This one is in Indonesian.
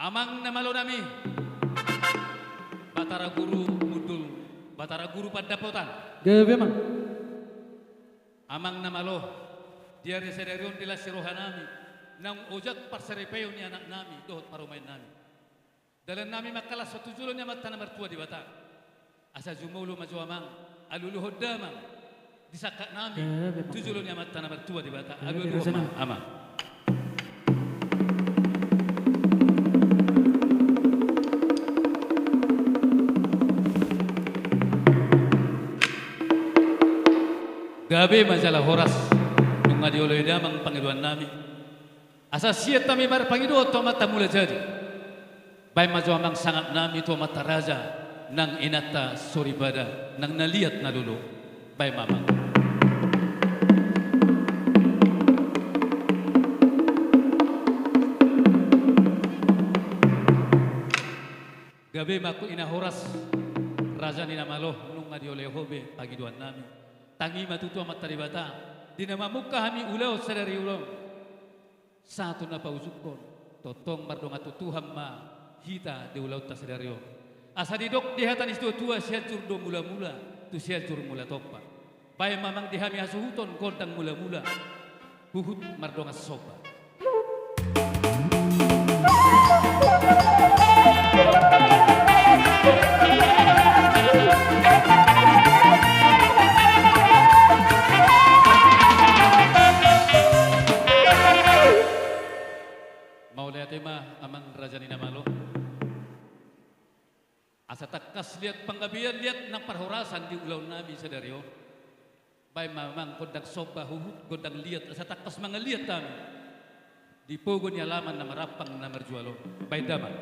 Amang namalo nami, Batara Guru Mudul, Batara Guru Padapotan. Gabe mang. Amang namalo, dia resedarion dila sirohan nami, nang ojak parserepeyo ni anak nami, dohot parumain nami. Dalam nami makalas suatu julon yang mata nomor 2 di Bata. Asa jumulu maju amang, alulu hodamang, disakak nami, tujulon yang mata nomor 2 di Bata, alulu amang. Gabi masalah horas nung adioloy damang pangiluan nami. Asa siya tami bar pangiluan to mata mula jadi. Bay majo amang sangat nami to mata raja nang inata soribada nang naliat na lulu. Bay mamang. Gabi maku ina horas raja ni namalo nung adioloy hobe pagiduan nami. Tangi matutua mataribata dinama muka hami ulau sadari ulau satu na pausukon totong mardonga tutuham ma hita de ulau ta sadario asa didok di hatan istu tua siajur do mula-mula tu siajur mula topa bay mamang di hami asuhuton kontang mula-mula huhut mardonga sopa. Tema amang raja ni namalo asa takas lihat panggabian lihat nang parhorasan di ulau nami sadario bay mamang kodang soba huhut kodang lihat asa takas mga lihat kami di pogon ni alaman na marapang na marjualo bay daman